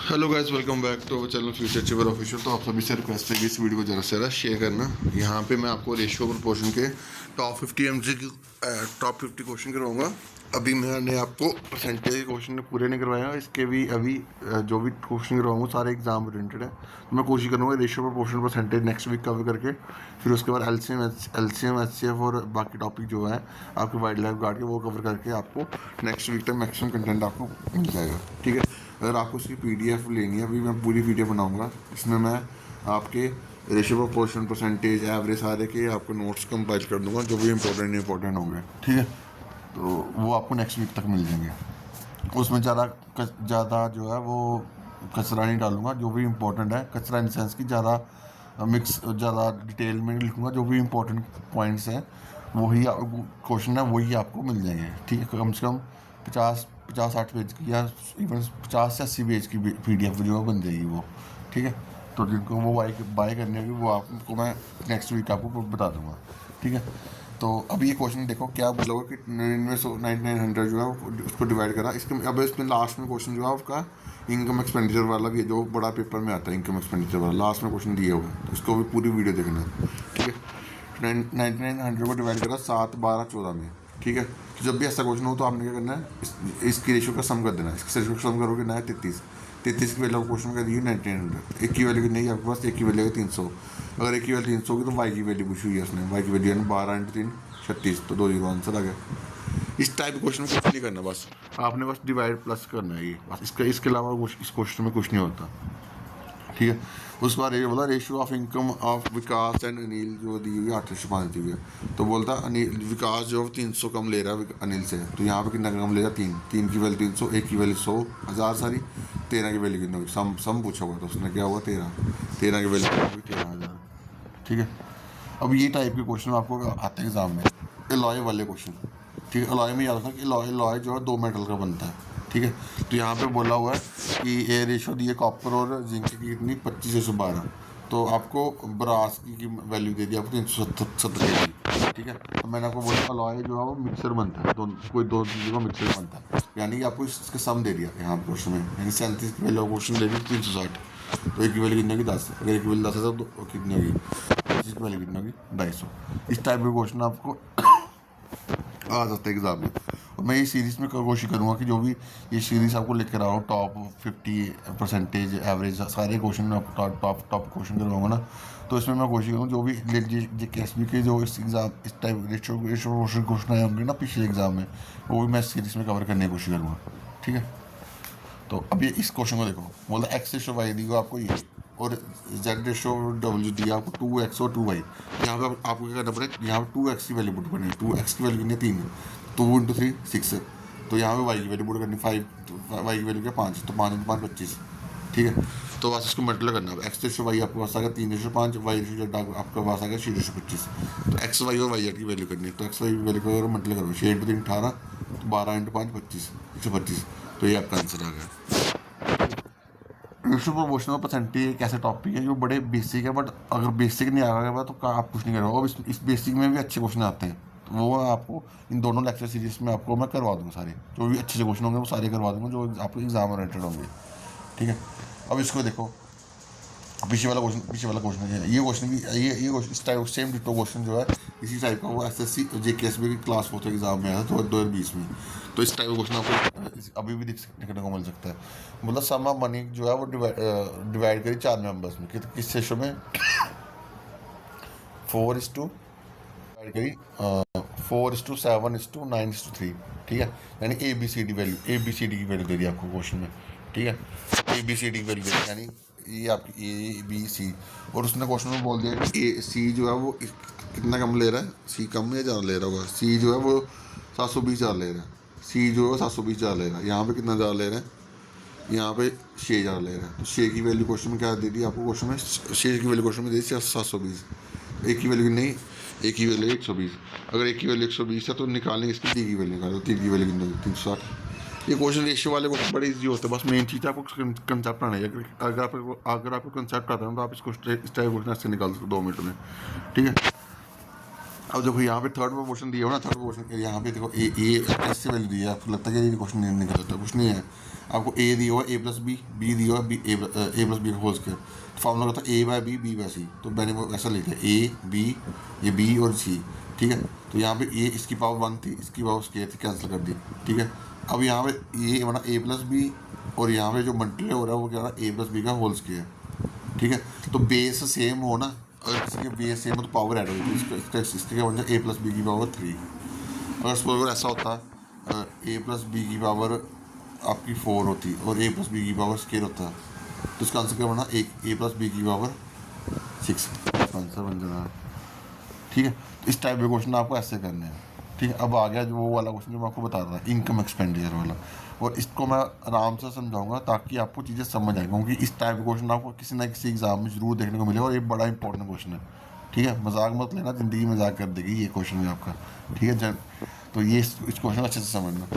Hello guys, welcome back to our channel future achiever official. तो आप सभी से रिक्वेस्ट है कि इस वीडियो को ज़रा से ज़रा शेयर करना। यहाँ पे मैं आपको रेशियो प्रोपोर्शन के टॉप 50 क्वेश्चन करवाऊंगा। अभी मैंने आपको परसेंटेज के क्वेश्चन पूरे नहीं करवाया, इसके भी अभी जो भी क्वेश्चन करवाऊंगा सारे एग्जाम ओरिएंटेड है। तो मैं कोशिश करूँगा ratio proportion percentage next week cover करके, फिर उसके बाद एलसीएम एचसीएफ और बाकी टॉपिक जो है आपके वाइल्ड लाइफ गार्ड के वो कवर करके आपको नेक्स्ट वीक तक मैक्सिमम कंटेंट आपको मिल जाएगा। ठीक है, अगर आपको उसकी पीडीएफ लेनी है, अभी मैं पूरी वीडियो बनाऊंगा। इसमें मैं आपके रेशियो प्रोपोर्शन परसेंटेज एवरेज सारे के आपको नोट्स कंपाइल कर दूंगा, जो भी इंपॉर्टेंट होंगे। ठीक है, तो वो आपको नेक्स्ट वीक तक मिल जाएंगे। उसमें ज़्यादा जो है वो कचरा नहीं डालूंगा, जो भी इम्पोर्टेंट है कचरा इन सेंस की ज़्यादा डिटेल में नहीं लिखूँगा। जो भी इम्पोर्टेंट पॉइंट्स हैं वही क्वेश्चन है वही आपको मिल जाएंगे। ठीक है, कम से कम 50-60 पेज की या इवन 50 से 80 पेज की पीडीएफ जो बन जाएगी वो। ठीक है, तो जिनको वो बाय करनी होगी वो आपको मैं नेक्स्ट वीक आपको बता दूंगा। ठीक है, तो अभी ये क्वेश्चन देखो क्या बोला कि 9900 जो है उसको डिवाइड करा। इसके अब इसमें लास्ट में क्वेश्चन जो है आपका इनकम एक्सपेंडिचर वाला भी है, जो बड़ा पेपर में आता है इनकम एक्सपेंडिचर वाला, लास्ट में क्वेश्चन दिया हुआ है, तो इसको भी पूरी वीडियो देखना है। ठीक है, 9900 को डिवाइड करा 7, 12, 14 में। ठीक है, तो जब भी ऐसा क्वेश्चन हो तो आपने क्या करना है, इसकी रेशियो का सम कर देना है। इसकी रेशियो का सम करोगे ना 33 की वैल्यू क्वेश्चन का दी 1900। एक की वैल्यू की नहीं, आपके पास एक की वैल्यू है 300। अगर एक की वैल्यू 300 होगी तो वाई की वैल्यू पूछी हुई है उसने, वाई की वैल्यू है 12 × 3 36, तो 2 जीरो आंसर आ गया। इस टाइप के क्वेश्चन में कुछ नहीं करना, बस आपने बस डिवाइड प्लस करना है, ये बस। इसके अलावा कुछ इस क्वेश्चन में कुछ नहीं होता। ठीक है, उस बार ये बोला ratio of income of Vikas and Anil जो दी हुई 805 दी हुई है। तो बोलता अनिल विकास जो 300 कम ले रहा है अनिल से, तो यहाँ पे कितना कम ले रहा है 3 की वैल्यू 300, एक की वैल्यू 100 हज़ार सारी, 13 की वैल्यू कितना होगी, सम पूछा हुआ, तो उसने क्या हुआ 13 की वैल्यू होगी 13,000। ठीक है, अब ये टाइप के क्वेश्चन आपको आते हैं एग्जाम में, एलॉय वाले क्वेश्चन। ठीक है, एलॉय में याद रखना कि एलॉय जो है 2 मेटल का बनता है। ठीक है, तो यहाँ पे बोला हुआ है कि ए रेशो दी है कॉपर और जिंक की कितनी 25:12, तो आपको ब्रास की वैल्यू दे दी आपको 370 की। ठीक है, तो मैंने आपको बोला अलॉय जो है वो मिक्सर बनता है, कोई दो चीज़ों का मिक्सर बनता है, यानी कि आपको इसका सम दे दिया यहाँ क्वेश्चन में, यानी 37 की वैल्यू क्वेश्चन दे दी 360। तो एक की वैल्यू कितनी होगी 10, अगर एक की वैल्यू 10 है तो कितनी होगी 25 की वैल्यू कितनी होगी 250। इस टाइप के क्वेश्चन आपको आ जाता है एग्जाम में। और मैं ये सीरीज़ में कोशिश करूँगा कि जो भी ये सीरीज़ आपको लेकर आओ टॉप 50 परसेंटेज एवरेज सारे क्वेश्चन में आपको टॉप क्वेश्चन करवाऊँगा ना, तो इसमें मैं कोशिश करूँ जो भी KSB के जो इस एग्ज़ाम इस टाइप रेशो क्वेश्चन आए होंगे ना पिछले एग्जाम में, वो भी मैं सीरीज़ में कवर करने की कोशिश करूँगा। ठीक है, तो अब ये इस क्वेश्चन को देखो, बोला एक्स रेशो वाई दी आपको ये, और जेड रेशो डब्ल्यू दिया आपको 2x और 2y। यहाँ पे आपको क्या करना पड़ेगा, यहाँ पे 2x की वैल्यू पुट करनी है, 2x की वैल्यू कितनी है 3, 2 × 3 6 है, तो यहाँ पे y की वैल्यू पुट करनी 5, तो y की वैल्यू क्या 5, तो 5 × 5 25। ठीक है, तो बस इसको मल्टीप्लाई करना है, एक्स रेशो वाई आपके पास आ गया 3:5, वाई रेशो जेड आपके पास आ गया 6:25। तो एक्स वाई और वाई जेड की वैल्यू करनी है, तो एक्स वाई की वैल्यू करो मल्टीप्लाई करो, 6 × 3 18, तो 12 × 5 25, 125, तो ये आपका आंसर आ गया। रेशियो प्रोपोर्शनल परसेंटेज एक ऐसा टॉपिक है जो बड़े बेसिक है, बट अगर बेसिक नहीं आ गया तो आप कुछ नहीं करोगे। अब इस बेसिक में भी अच्छे क्वेश्चन आते हैं, तो वो आपको इन दोनों लेक्चर सीरीज में आपको मैं करवा दूँगा सारे, जो भी अच्छे से क्वेश्चन होंगे वो सारे करवा दूँगा जो आपको एग्जाम ओरिएंटेड होंगे। ठीक है, अब इसको देखो, पीछे वाला क्वेश्चन है, ये क्वेश्चन भी ये क्वेश्चन इस टाइप सेम डिटो क्वेश्चन जो है इसी टाइप का वो SSC JKSB की क्लास 4 एग्जाम में आया था 2020 में। तो इस टाइप का क्वेश्चन आपको अभी भी देखने को मिल सकता है। मतलब सम ऑफ मनी जो है वो डिवाइड करी 4 मेंबर्स में, किस रेशो में 4:2 डिवाइड करी 4:7:9:3। ठीक है, यानी ABCD की वैल्यू दे दी आपको क्वेश्चन में। ठीक है, ABCD की वैल्यू दे दी, यानी ये आपकी ABC, और उसने क्वेश्चन में बोल दिया कि C जो है वो कितना कम ले रहा है, C कम या ज़्यादा ले रहा होगा, C जो है वो 720,000 ले रहा है, C जो है 720,000 ले रहा है, यहाँ पे कितना ज़्यादा ले रहा है, यहाँ पे 6,000 ले रहा है। तो 6 की वैल्यू क्वेश्चन में क्या दे दी आपको, क्वेश्चन में 6 की वैल्यू क्वेश्चन में दे दी 720, एक की वैल्यू नहीं, एक की वैल्यू 120। अगर एक की वैल्यू 120 है तो निकालेंगे इसकी 3 की वैल्यू निकालो, 3 की वैल्यू कितनी होगी 360। ये क्वेश्चन रेशियो वाले क्वेश्चन बड़े इजी होते हैं, बस मेन चीज़ आपको कंसेप्ट आना है। अगर आपको कंसेप्ट आता है तो आप इसको इस टाइप क्वेश्चन ऐसे निकाल सकते 2 मिनट में। ठीक है, अब देखो यहाँ पे थर्ड प्रोपोर्शन दिया हो ना, थर्ड प्रोपोर्शन यहाँ पे देखो ए ऐसे वैल्यू दी है, आपको लगता है कि ये क्वेश्चन नहीं निकल जाता, कुछ नहीं है। आपको ए दिया हुआ ए प्लस बी दिया हुआ B A plus B whole square, formula होता है A by B by C, तो मैंने वो ऐसा लिखा है ए बी, ये बी और सी, ठीक है। तो यहाँ पे ए इसकी पावर 1 थी, इसकी पावर स्क्वायर थी, कैंसिल कर दी, ठीक है। अब यहाँ पे ये बना ए प्लस बी, और यहाँ पे जो मल्टीप्लाई हो रहा है वो क्या हो रहा है ए प्लस बी का होल स्क्वायर, ठीक है। तो बेस सेम हो ना, अगर किसी के बेस सेम हो तो पावर ऐड होगी, तो इसके क्या बन जाए ए प्लस बी की पावर 3। अगर सपोज ऐसा होता ए प्लस बी की पावर आपकी 4 होती और ए प्लस बी की पावर स्केयर होता, तो इसका आंसर क्या बना, ए प्लस बी की पावर 6 आंसर बन जाना, ठीक है। तो इस टाइप के क्वेश्चन आपको ऐसे करने हैं, ठीक है। अब आ गया जो वो वाला क्वेश्चन जो मैं आपको बता रहा था, इनकम एक्सपेंडिचर वाला, और इसको मैं आराम से समझाऊंगा ताकि आपको चीज़ें समझ आए, क्योंकि इस टाइप के क्वेश्चन आपको किसी ना किसी एग्जाम में जरूर देखने को मिलेगा, और ये बड़ा इंपॉर्टेंट क्वेश्चन है, ठीक है। मजाक मत लेना, ज़िंदगी मजाक कर देगी ये क्वेश्चन भी आपका, ठीक है। तो ये इस क्वेश्चन अच्छे से समझना।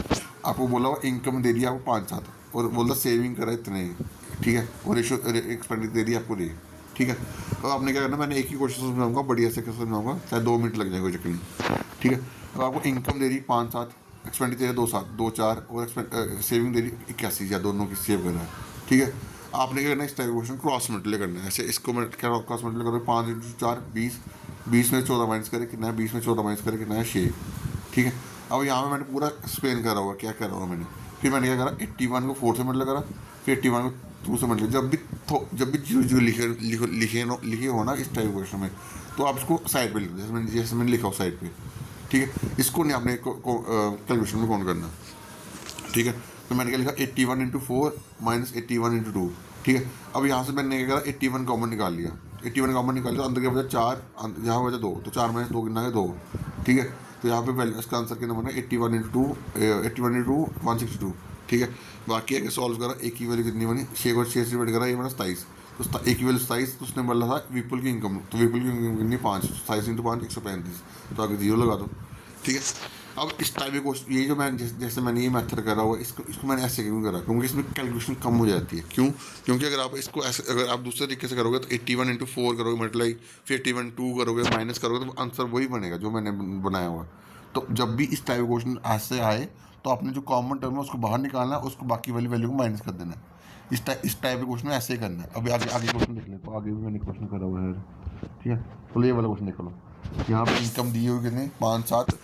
आपको बोला हुआ इनकम दे दी आपको 5-7, और बोला सेविंग करा इतने, ठीक है, और एक्सपेंडिचर दे दी आपको ये, ठीक है। अब आपने क्या करना, मैंने एक ही क्वेश्चन समझाऊंगा, बढ़िया से समझाऊंगा, चाहे 2 मिनट लग जाए, कोई चक्कर नहीं, ठीक है। अब आपको इनकम दे रही 5-7, एक्सपेंडिचर है 2-4, और सेविंग दे रही 81, या दोनों की सेव करना है, ठीक है। आपने क्या करना है, इस टाइप का क्वेश्चन क्रॉस मल्टीप्लाई करना है, ऐसे इसको मैं क्या क्रॉस मल्टीप्लाई करो, 5 × 4 20, 20 में 14 माइनस करे कितना है, 20 में 14 माइनस करे कितना है 6, ठीक है। अब यहाँ पे मैंने पूरा एक्सप्लेन करा हुआ क्या करा हुआ मैंने, फिर मैंने क्या करा, 81 को 4 से मल्टीप्लाई करा, फिर 81 को 2 से मल्टीप्लाई, जब भी जो लिखे हो ना इस टाइप क्वेश्चन में, तो आप इसको साइड पे लिख दो, जैसे मैंने लिखा हो साइड पे, ठीक है। इसको नहीं आपने कैलकुलेशन में काउंट करना, ठीक है। तो मैंने क्या लिखा, 81 × 4 माइनस 81 × 2, ठीक है। अब यहाँ से मैंने क्या करा, 81 कॉमन निकाल लिया, 81 कॉमन निकाल लिया, तो अंदर क्या बचा 4, यहाँ बचा 2, तो 4 माइनस 2 कितना है 2, ठीक है। तो यहाँ पे वैल्यू इसका आंसर कितना बना, 81 × 2 81 × 162, ठीक है। बाकी है सॉल्व करा, एक की वैल्यू कितनी बनी, 6 और 6 से डिवाइड करा, ये बना 27, तो एक की वैल्यू 27, तो उसने बोला था विपुल की इनकम, तो विपुल की इनकम कितनी 5, 27 × 5 135, तो आगे 0 लगा दो, ठीक है। अब इस टाइप के क्वेश्चन, ये जो मैं जैसे मैंने ये मेथड करा हुआ है, इसको मैंने ऐसे क्यों करा, क्योंकि इसमें कैलकुलेशन कम हो जाती है, क्यों, क्योंकि अगर आप इसको ऐसे, अगर आप दूसरे तरीके से करोगे तो 81 × 4 करोगे मल्टीप्लाई, फिर 81 2 करोगे माइनस करोगे, तो आंसर वही बनेगा जो मैंने बनाया हुआ। तो जब भी इस टाइप के क्वेश्चन ऐसे आए, तो आपने जो कॉमन टर्म है उसको बाहर निकालना है, उसको बाकी वाली वैल्यू को माइनस कर देना है। इस टाइप के क्वेश्चन ऐसे ही करना है। अभी आगे आगे क्वेश्चन देख ले, तो आगे भी मैंने क्वेश्चन करा हुआ है, ठीक है। तो ये वाला क्वेश्चन देख लो, यहाँ पर इनकम दी हुई कितनी 5-7,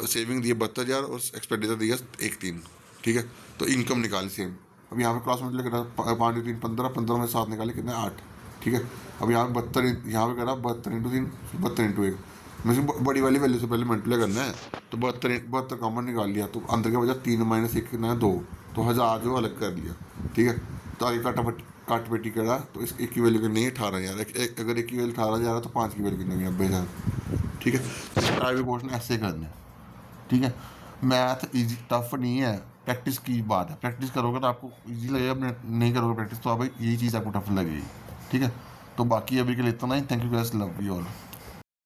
सेविंग दिए 72,000 और एक्सपेंडिचर दिया 1-3, ठीक है। तो इनकम निकाली सेम। अब यहाँ पे क्रॉस मल्टीप्लाई करा, 5 × 3 15, 15 में 7 निकाले कितने 8, ठीक है। अब यहाँ पे 72, यहाँ पे करा 72 × 3 72 × 1, मुझे बड़ी वाली वैल्यू से पहले मल्टीप्लाई करना है, तो 72 कॉमन निकाल लिया, तो अंदर के बचा 3 माइनस 1 कितना है 2, तो 1000 जो अलग कर लिया, ठीक है। तो आगे काट पेटी करा, तो इस एक की वैल्यू कितनी है 18,000, अगर एक की वैल्यू 18,000 है तो 5 की वैल्यू कितनी है 90,000, ठीक है। प्राइवेट क्वेश्चन ऐसे करने, ठीक है। मैथ इजी टफ नहीं है, प्रैक्टिस की बात है, प्रैक्टिस करोगे तो आपको इजी लगेगा, नहीं करोगे प्रैक्टिस तो आप यही चीज़ आपको टफ लगेगी, ठीक है। तो बाकी अभी के लिए इतना ही, thank you guys, love you all.